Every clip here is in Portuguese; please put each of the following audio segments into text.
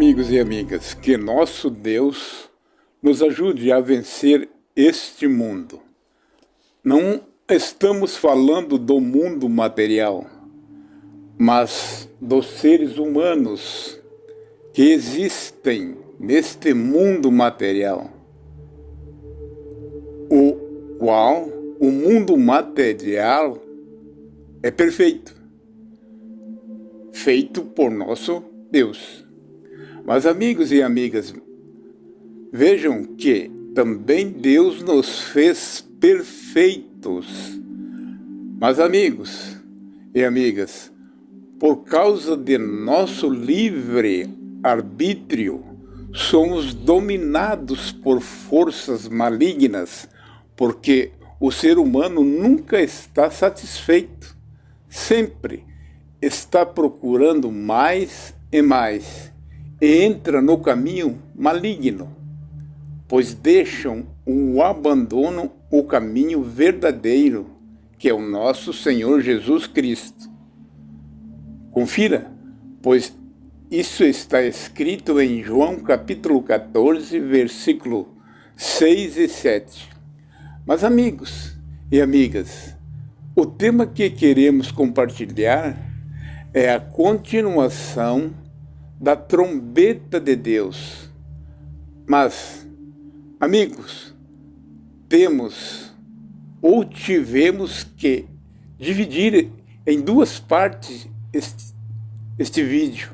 amigos e amigas, que nosso Deus nos ajude a vencer este mundo. Não estamos falando do mundo material, mas dos seres humanos que existem neste mundo material, o qual o mundo material é perfeito, feito por nosso Deus. Mas amigos e amigas, vejam que também Deus nos fez perfeitos. Mas amigos e amigas, por causa de nosso livre arbítrio, somos dominados por forças malignas, porque o ser humano nunca está satisfeito, sempre está procurando mais e mais, e entra no caminho maligno, pois deixam o abandono o caminho verdadeiro, que é o nosso Senhor Jesus Cristo. Confira, pois isso está escrito em João capítulo 14, versículo 6 e 7. Mas amigos e amigas, o tema que queremos compartilhar é a continuação da trombeta de Deus. Mas, amigos, tivemos que dividir em duas partes este vídeo,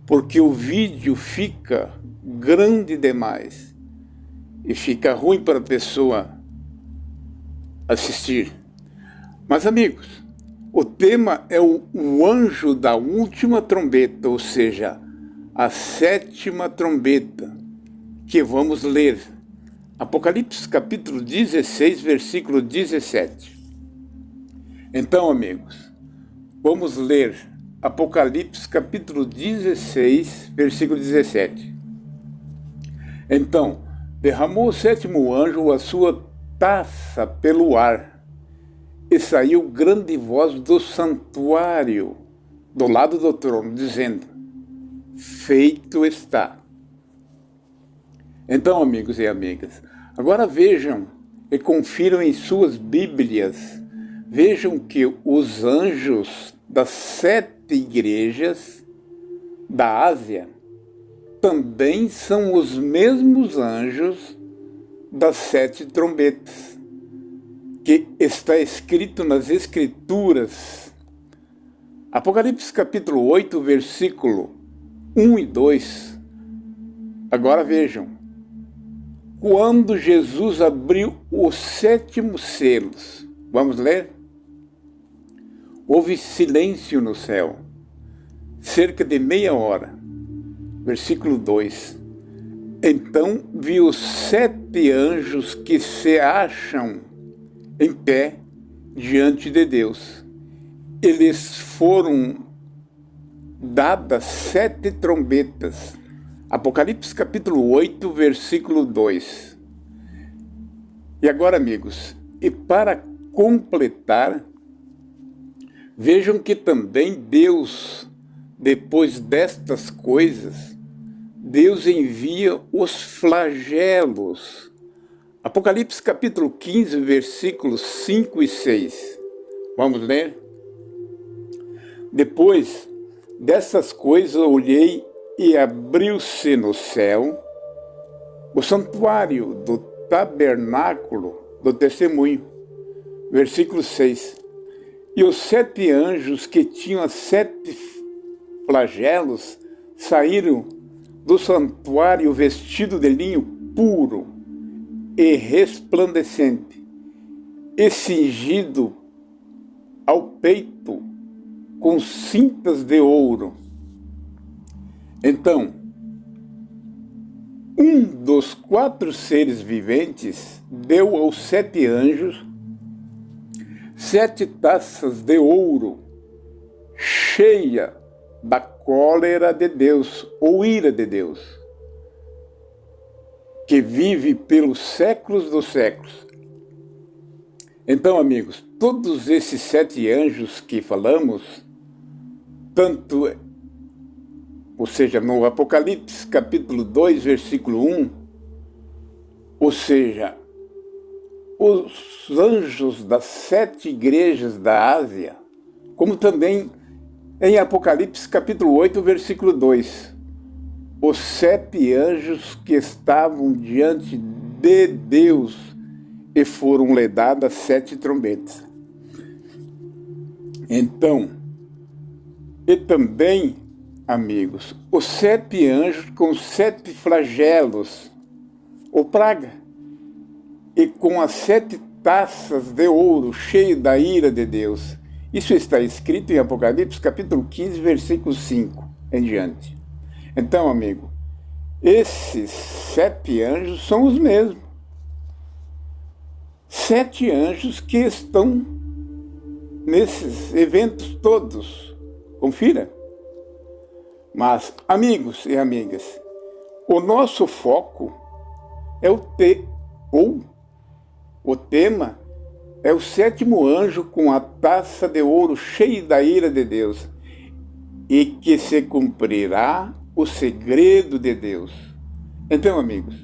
porque o vídeo fica grande demais e fica ruim para a pessoa assistir. Mas, amigos, o tema é o anjo da última trombeta, ou seja, a sétima trombeta, que vamos ler. Apocalipse capítulo 16, versículo 17. Então, amigos, vamos ler Apocalipse capítulo 16, versículo 17. Então, derramou o sétimo anjo a sua taça pelo ar, e saiu grande voz do santuário, do lado do trono, dizendo: feito está. Então, amigos e amigas, agora vejam e confiram em suas Bíblias, vejam que os anjos das 7 igrejas da Ásia também são os mesmos anjos das 7 trombetas, que está escrito nas Escrituras. Apocalipse capítulo 8, versículo 1 e 2. Agora vejam. Quando Jesus abriu os 7 selos, vamos ler? Houve silêncio no céu, cerca de meia hora. Versículo 2. Então vi os 7 anjos que se acham em pé diante de Deus. Eles foram dadas 7 trombetas. Apocalipse capítulo 8, versículo 2. E agora, amigos, e para completar, vejam que também Deus, depois destas coisas, Deus envia os flagelos. Apocalipse capítulo 15, versículos 5 e 6. Vamos ler? Depois dessas coisas olhei e abriu-se no céu o santuário do tabernáculo do testemunho. Versículo 6. E os 7 anjos que tinham as 7 flagelos saíram do santuário vestido de linho puro e resplandecente, e cingido ao peito com cintas de ouro. Então, um dos 4 seres viventes deu aos 7 anjos 7 taças de ouro, cheia da cólera de Deus, ou ira de Deus, que vive pelos séculos dos séculos. Então, amigos, todos esses 7 anjos que falamos, tanto ou seja, no Apocalipse capítulo 2, versículo 1, ou seja, os anjos das 7 igrejas da Ásia, como também em Apocalipse capítulo 8, versículo 2, os 7 anjos que estavam diante de Deus e foram lhe dadas 7 trombetas. Então, e também, amigos, os 7 anjos com 7 flagelos, ou praga, e com as 7 taças de ouro cheias da ira de Deus. Isso está escrito em Apocalipse capítulo 15, versículo 5 em diante. Então, amigo, esses 7 anjos são os mesmos. 7 anjos que estão nesses eventos todos. Confira. Mas, amigos e amigas, o nosso foco é o tema é o 7º anjo com a taça de ouro cheia da ira de Deus, e que se cumprirá o segredo de Deus. Então, amigos,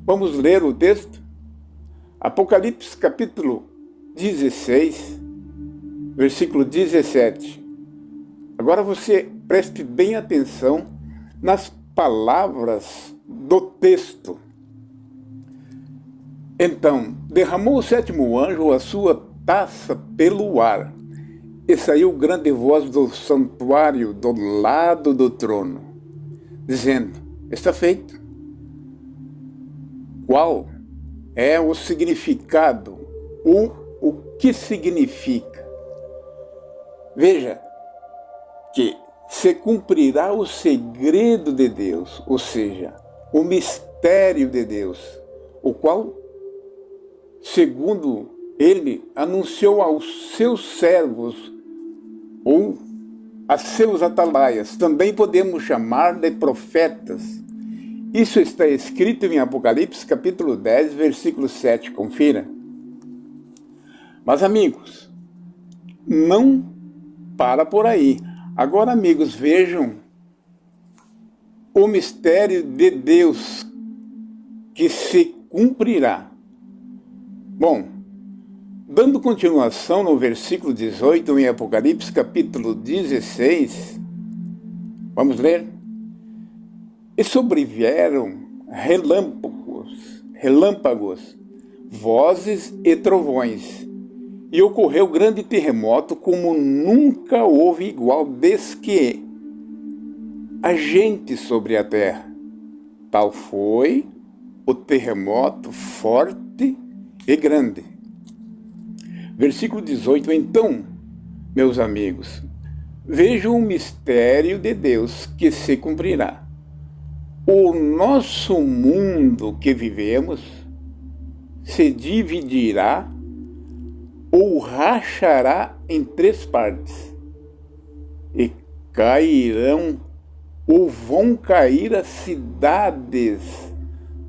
vamos ler o texto? Apocalipse capítulo 16, versículo 17. Agora você preste bem atenção nas palavras do texto. Então, derramou o 7º anjo a sua taça pelo ar, e saiu grande voz do santuário do lado do trono, dizendo: está feito. Qual é o significado? O que significa? Veja que se cumprirá o segredo de Deus, ou seja, o mistério de Deus, o qual, segundo ele, anunciou aos seus servos ou a seus atalaias. Também podemos chamar de profetas. Isso está escrito em Apocalipse capítulo 10, versículo 7. Confira. Mas, amigos, não para por aí. Agora, amigos, vejam o mistério de Deus que se cumprirá. Bom, dando continuação no versículo 18 em Apocalipse capítulo 16, vamos ler? E sobrevieram relâmpagos, vozes e trovões, e ocorreu grande terremoto como nunca houve igual desde que há gente sobre a terra. Tal foi o terremoto forte e grande. Versículo 18. Então, meus amigos, vejam o mistério de Deus que se cumprirá. O nosso mundo que vivemos se dividirá ou rachará em 3 partes, e cairão ou vão cair as cidades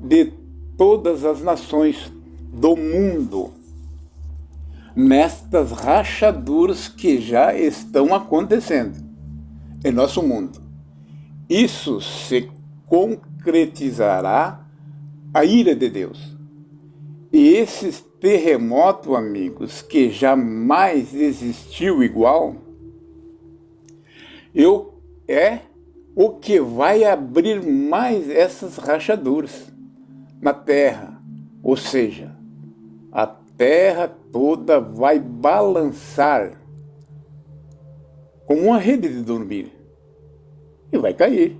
de todas as nações do mundo, nestas rachaduras que já estão acontecendo em nosso mundo. Isso se concretizará a ira de Deus. E esse terremoto, amigos, que jamais existiu igual, é o que vai abrir mais essas rachaduras na terra. Ou seja, a terra toda vai balançar como uma rede de dormir e vai cair.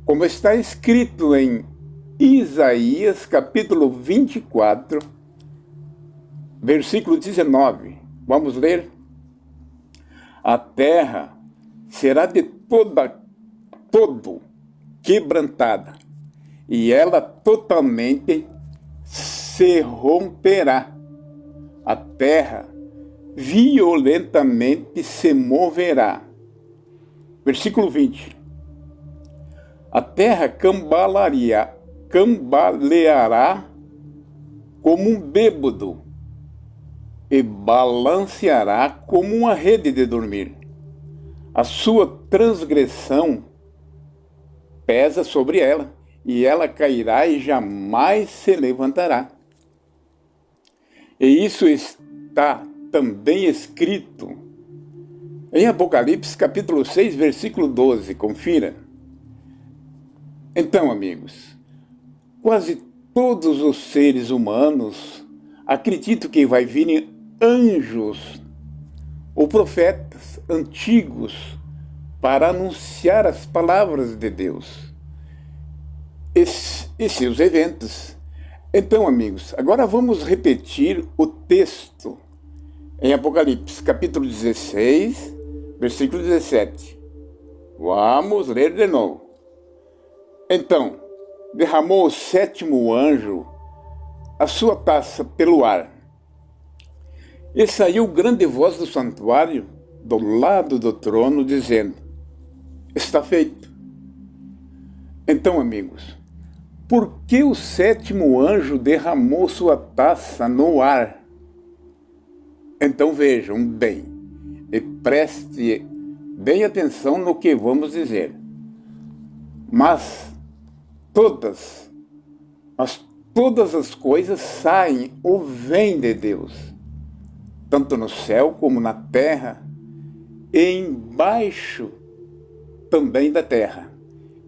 Como está escrito em Isaías capítulo 24, versículo 19. Vamos ler? A terra será de todo quebrantada, e ela totalmente se romperá. A terra violentamente se moverá. Versículo 20. A terra cambaleará como um bêbado e balanceará como uma rede de dormir. A sua transgressão pesa sobre ela, e ela cairá e jamais se levantará. E isso está também escrito em Apocalipse capítulo 6, versículo 12. Confira. Então, amigos, quase todos os seres humanos acreditam que vai vir anjos ou profetas antigos para anunciar as palavras de Deus e seus eventos. Então, amigos, agora vamos repetir o texto em Apocalipse, capítulo 16, versículo 17. Vamos ler de novo. Então, derramou o sétimo anjo a sua taça pelo ar, e saiu grande voz do santuário do lado do trono, dizendo: está feito. Então, amigos, por que o sétimo anjo derramou sua taça no ar? Então vejam bem e preste bem atenção no que vamos dizer. Mas todas as coisas saem ou vêm de Deus, tanto no céu como na terra, e embaixo também da terra,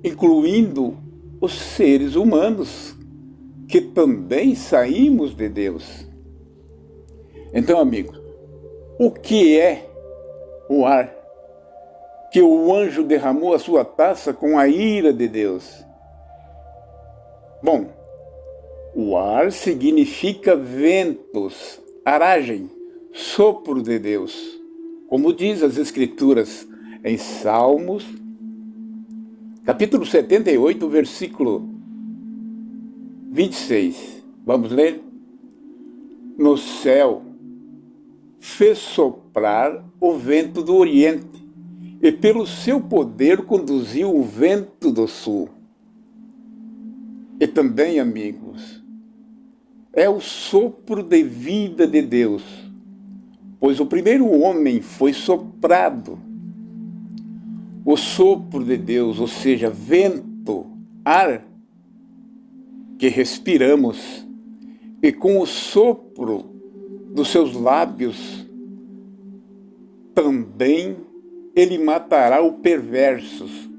incluindo os seres humanos, que também saímos de Deus. Então, amigos, o que é o ar que o anjo derramou a sua taça com a ira de Deus? Bom, o ar significa ventos, aragem, sopro de Deus, como diz as Escrituras em Salmos, capítulo 78, versículo 26. Vamos ler? No céu fez soprar o vento do Oriente, e pelo seu poder conduziu o vento do Sul. E também, amigos, é o sopro de vida de Deus, pois o primeiro homem foi soprado. O sopro de Deus, ou seja, vento, ar, que respiramos, e com o sopro dos seus lábios, também ele matará os perversos.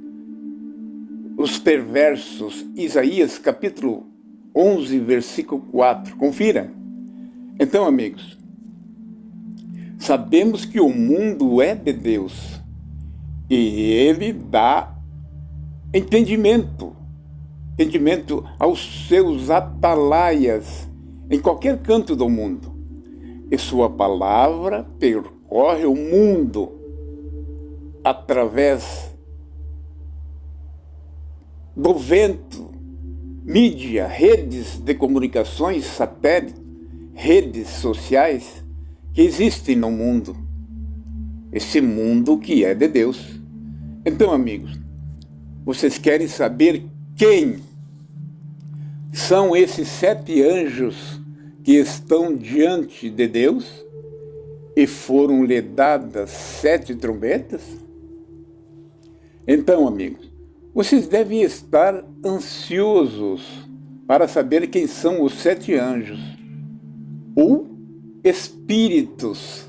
Isaías capítulo 11, versículo 4. Confira. Então, amigos, sabemos que o mundo é de Deus e ele dá entendimento aos seus atalaias em qualquer canto do mundo. E sua palavra percorre o mundo através do vento, mídia, redes de comunicações, satélites, redes sociais que existem no mundo. Esse mundo que é de Deus. Então, amigos, vocês querem saber quem são esses 7 anjos que estão diante de Deus e foram-lhe dadas 7 trombetas? Então, amigos, vocês devem estar ansiosos para saber quem são os 7 anjos, ou espíritos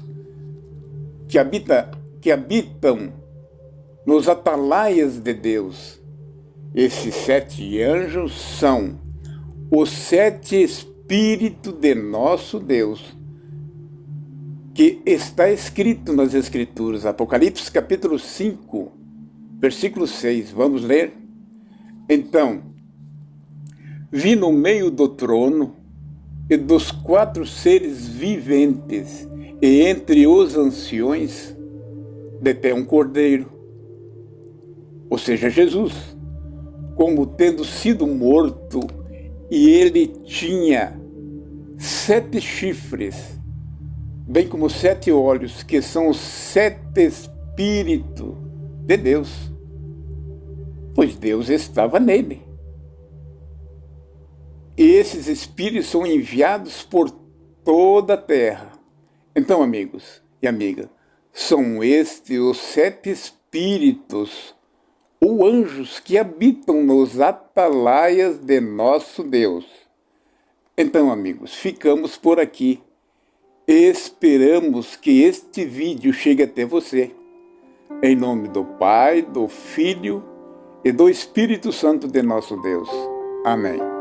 que habitam nos atalaias de Deus. Esses 7 anjos são os 7 espíritos de nosso Deus, que está escrito nas Escrituras, Apocalipse capítulo 5, versículo 6. Vamos ler? Então, vi no meio do trono e dos 4 seres viventes, e entre os anciões, de pé um cordeiro, ou seja, Jesus, como tendo sido morto, e ele tinha 7 chifres, bem como 7 olhos, que são os 7 Espíritos de Deus, pois Deus estava nele. E esses Espíritos são enviados por toda a terra. Então, amigos e amigas, são estes os 7 Espíritos, ou anjos que habitam nos atalaias de nosso Deus. Então, amigos, ficamos por aqui. Esperamos que este vídeo chegue até você. Em nome do Pai, do Filho e do Espírito Santo de nosso Deus. Amém.